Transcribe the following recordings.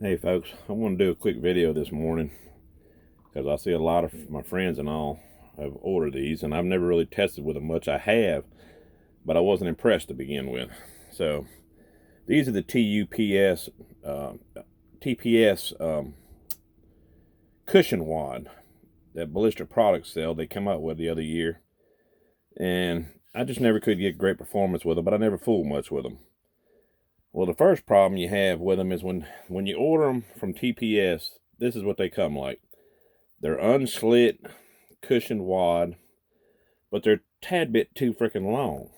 Hey folks, I want to do a quick video this morning because I see a lot of my friends and all have ordered these, and I've never really tested with them much. I have, but I wasn't impressed to begin with. So these are the TPS cushion wad that Ballistic Products sell. They come out with the other year, and I just never could get great performance with them, but I never fooled much with them. Well, the first problem you have with them is when you order them from TPS, this is what they come like. They're unslit, cushioned wad, but they're a tad bit too freaking long.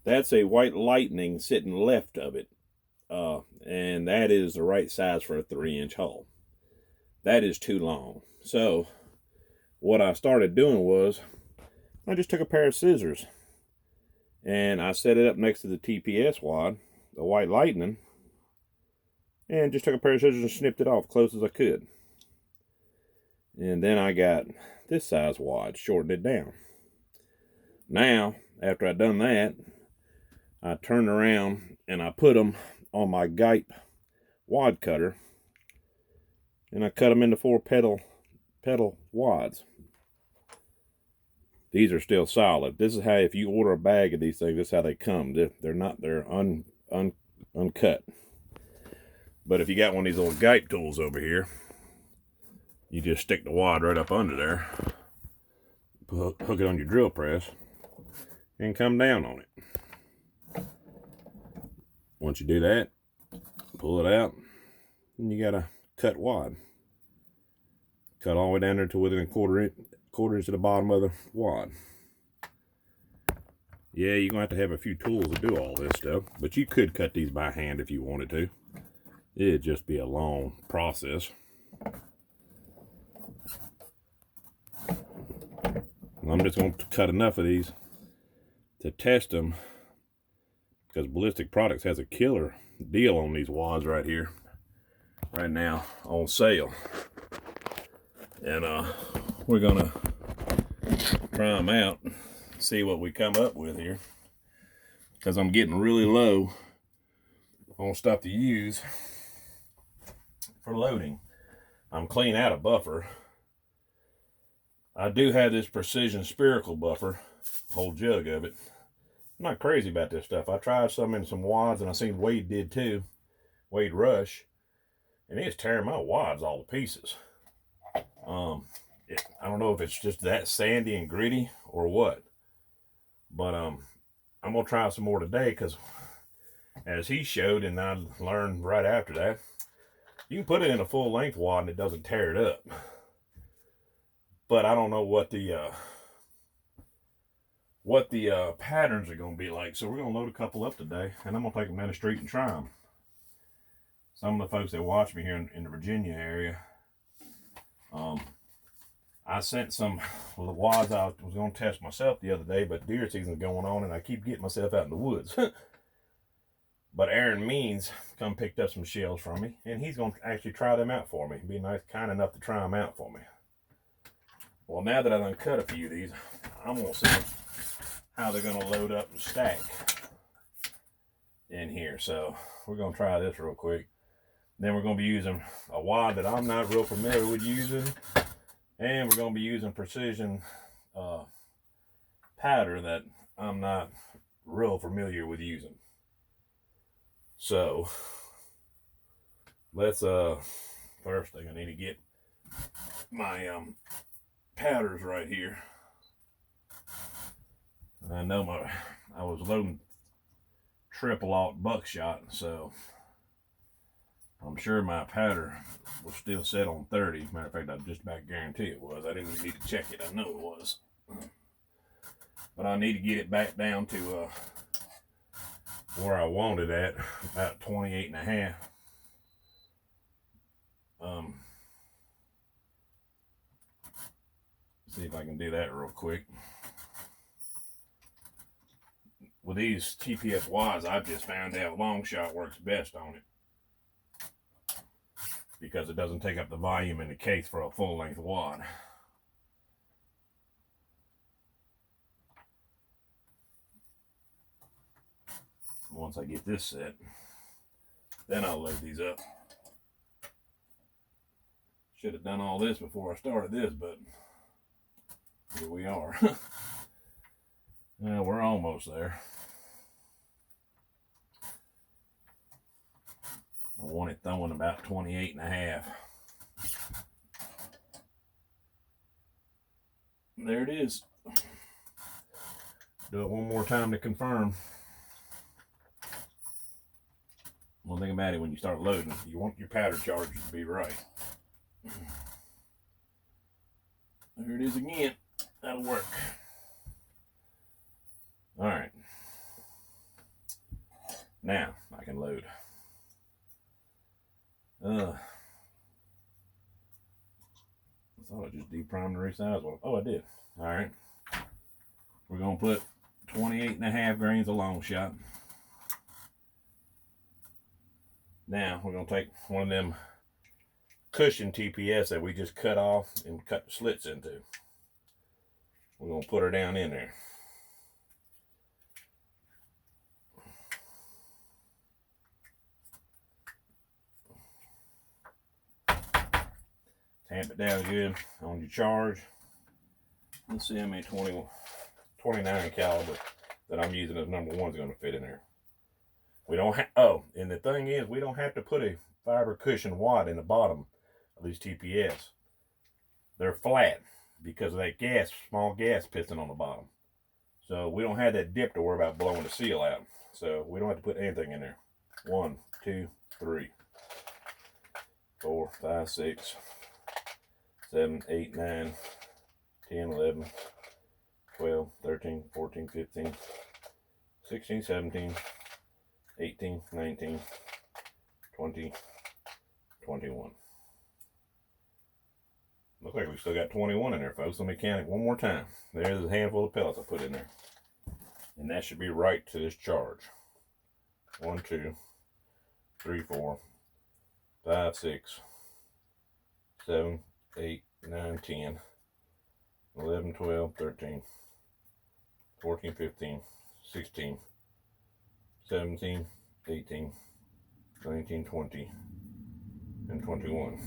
That's a White Lightning sitting left of it, and that is the right size for a 3-inch hole. That is too long. So what I started doing was I just took a pair of scissors and I set it up next to the TPS wad, the White Lightning, and just took a pair of scissors and snipped it off close as I could. And then I got this size wad, shortened it down. Now, after I done that, I turned around and I put them on my Gype wad cutter, and I cut them into 4 petal wads. These are still solid. This is how, if you order a bag of these things, this is how they come. They're uncut. But if you got one of these little Gype tools over here, you just stick the wad right up under there, hook it on your drill press, and come down on it. Once you do that, pull it out, and you got a cut wad. Cut all the way down there to within a quarter inch to the bottom of the wad. Yeah, you're going to have a few tools to do all this stuff, but you could cut these by hand if you wanted to. It'd just be a long process. I'm just going to cut enough of these to test them, because Ballistic Products has a killer deal on these wads right here, right now on sale. And we're gonna try them out, see what we come up with here, because I'm getting really low on stuff to use for loading. I'm clean out of buffer. I do have this Precision spherical buffer, whole jug of it. I'm not crazy about this stuff. I tried some in some wads, and I seen Wade did too, Wade Rush, and it's tearing my wads all to pieces. I don't know if it's just that sandy and gritty or what, but I'm gonna try some more today, because as he showed and I learned right after that, you can put it in a full length wad and it doesn't tear it up. But I don't know what the patterns are gonna be like, so we're gonna load a couple up today, and I'm gonna take them down the street and try them. Some of the folks that watch me here in the Virginia area, I sent some of the wads I was going to test myself the other day, but deer season's going on and I keep getting myself out in the woods. But Aaron Means come picked up some shells from me, and he's going to actually try them out for me. Be nice, kind enough to try them out for me. Well, now that I've done cut a few of these, I'm going to see how they're going to load up and stack in here. So we're going to try this real quick. Then we're going to be using a wad that I'm not real familiar with using. And we're going to be using Precision powder that I'm not real familiar with using. So let's first thing, I need to get my powders right here. And I know I was loading triple aught buckshot, so I'm sure my powder was still set on 30. Matter of fact, I just about guarantee it was. I didn't even need to check it. I know it was. But I need to get it back down to where I want it at, about 28 and a half. See if I can do that real quick. With these TPS wads, I've just found out long shot works best on it, because it doesn't take up the volume in the case for a full length wad. Once I get this set, then I'll load these up. Should have done all this before I started this, but here we are. Well, we're almost there. I want it throwing about 28 and a half. There it is. Do it one more time to confirm. One thing about it, when you start loading, you want your powder charge to be right. There it is again. That'll work. All right. Now I can load. I thought I just deprimed and resized one. Oh, I did. All right. We're going to put 28 and a half grains of long shot. Now we're going to take one of them cushion TPS that we just cut off and cut the slits into. We're going to put her down in there. Tamp it down good on your charge. Let's see how many 29 caliber that I'm using as number one is going to fit in there. We don't have, oh, and the thing is, we don't have to put a fiber cushion wad in the bottom of these TPS. They're flat because of that gas, small gas piston on the bottom. So we don't have that dip to worry about blowing the seal out. So we don't have to put anything in there. 1, 2, 3, 4, 5, 6, 7, 8, 9, 10, 11, 12, 13, 14, 15, 16, 17, 18, 19, 20, 21. Looks like we still got 21 in there, folks. Let me count it one more time. There's a handful of pellets I put in there. And that should be right to this charge. 1, 2, 3, 4, 5, 6, 7, 8, 9, 10, 11, 12, 13, 14, 15, 16, 17, 18, 19, 20, and 21.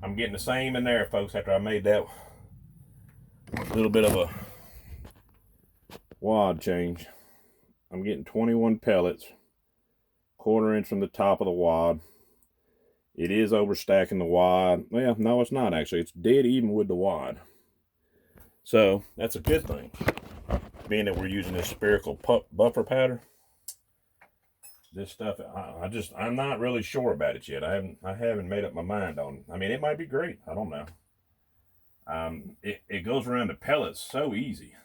I'm getting the same in there, folks, after I made that little bit of a wad change. I'm getting 21 pellets, 1/4 inch from the top of the wad. It is overstacking the wad. Well, no, it's not actually. It's dead even with the wad. So that's a good thing, being that we're using this spherical buffer powder. This stuff, I'm not really sure about it yet. I haven't made up my mind on it. I mean, it might be great. I don't know. It goes around the pellets so easy.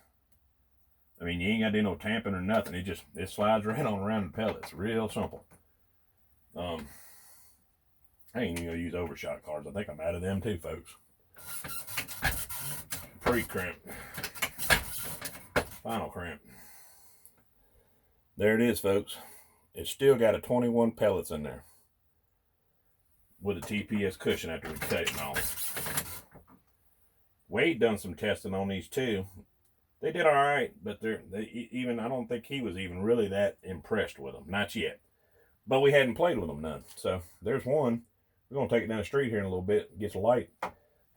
I mean, you ain't got to do no tamping or nothing. It slides right on around the pellets. Real simple. I ain't even gonna use overshot cards. I think I'm out of them too, folks. Pre-crimp. Final crimp. There it is, folks. It's still got a 21 pellets in there with a TPS cushion after we cut it and all. Wade done some testing on these too. They did all right, but I don't think he was even really that impressed with them. Not yet. But we hadn't played with them none. So there's one. We're going to take it down the street here in a little bit. It gets light.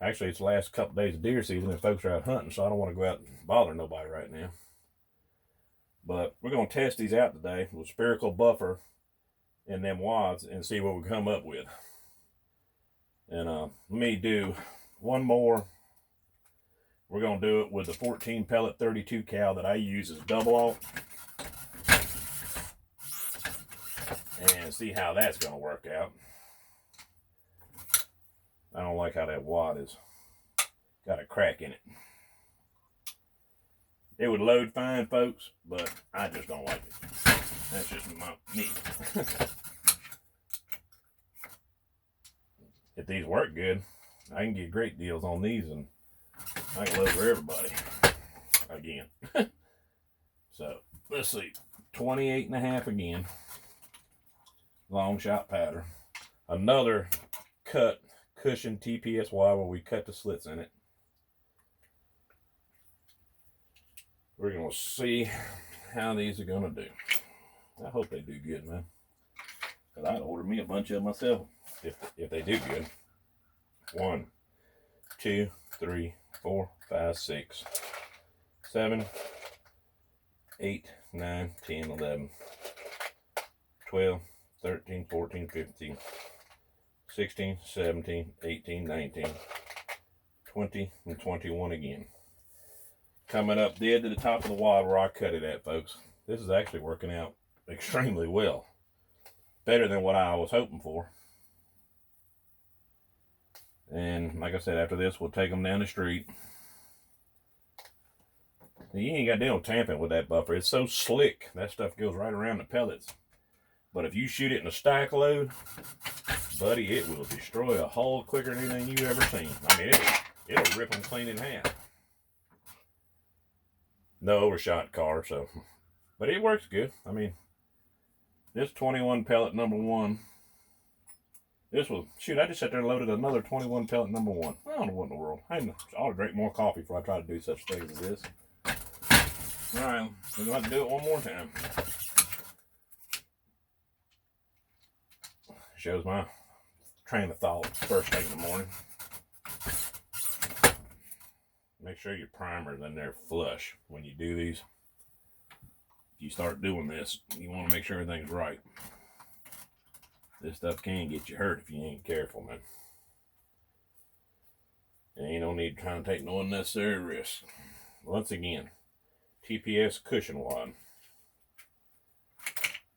Actually, it's the last couple days of deer season and folks are out hunting, so I don't want to go out and bother nobody right now. But we're going to test these out today with spherical buffer and them wads and see what we come up with. And let me do one more. We're going to do it with the 14 pellet 32 cal that I use as double alt. And see how that's going to work out. I don't like how that wad has got a crack in it. It would load fine, folks, but I just don't like it. That's just me. If these work good, I can get great deals on these and I can load for everybody again. So let's see, 28 and a half again. Long shot powder. Another cut cushion TPS wire where we cut the slits in it. We're going to see how these are going to do. I hope they do good, man. Because I'd order me a bunch of them myself if they do good. 1, 2, 3, 4, 5, 6, 7, 8, 9, 10, 11, 12, 13, 14, 15, 16, 17, 18, 19, 20, and 21 again. Coming up dead to the top of the wad where I cut it at, folks. This is actually working out extremely well. Better than what I was hoping for. And like I said, after this, we'll take them down the street. You ain't got to deal with tamping with that buffer. It's so slick. That stuff goes right around the pellets. But if you shoot it in a stack load, buddy, it will destroy a hull quicker than anything you've ever seen. I mean, it'll rip them clean in half. No overshot car, so. But it works good. I mean, this 21 pellet number 1. This was, shoot, I just sat there and loaded another 21 pellet number 1. I don't know what in the world. I ought to drink more coffee before I try to do such things as this. All right, we're going to have to do it one more time. Shows my train of thought first thing in the morning. Make sure your primer's in there flush when you do these. If you start doing this, you want to make sure everything's right. This stuff can get you hurt if you ain't careful, man. And you don't need to try and take no unnecessary risks. Once again, TPS cushion wad.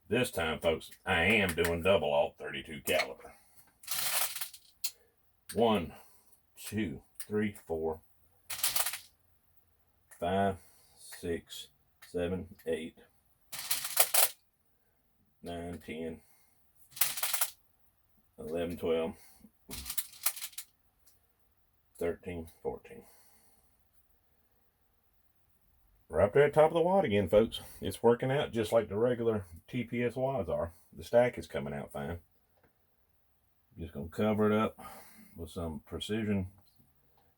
This time, folks, I am doing double alt 32 caliber. 1, 2, 3, 4, 5, 6, 7, 8, 9, 10, 11, 12, 13, 14. We're up there at the top of the wad again, folks. It's working out just like the regular TPS wads are. The stack is coming out fine. Just going to cover it up with some precision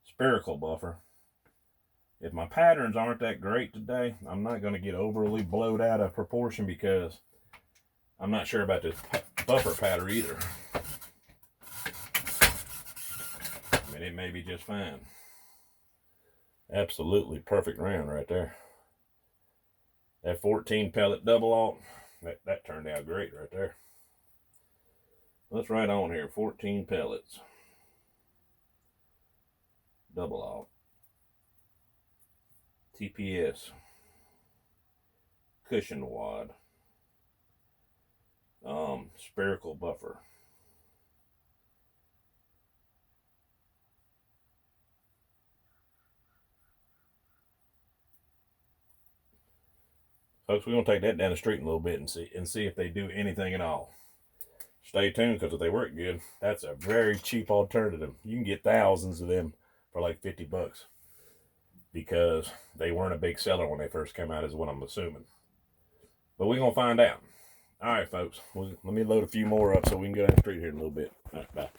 spherical buffer. If my patterns aren't that great today, I'm not going to get overly blowed out of proportion because I'm not sure about this buffer pattern either. I mean, it may be just fine. Absolutely perfect round right there. That 14 pellet double alt, that turned out great right there. Let's write on here, 14 pellets. Double alt. TPS. Cushion wad. Spherical buffer. Folks, we're going to take that down the street in a little bit and see if they do anything at all. Stay tuned, because if they work good, that's a very cheap alternative. You can get thousands of them for like 50 bucks. Because they weren't a big seller when they first came out, is what I'm assuming. But we're going to find out. All right, folks. Let me load a few more up so we can go down the street here in a little bit. All right, bye.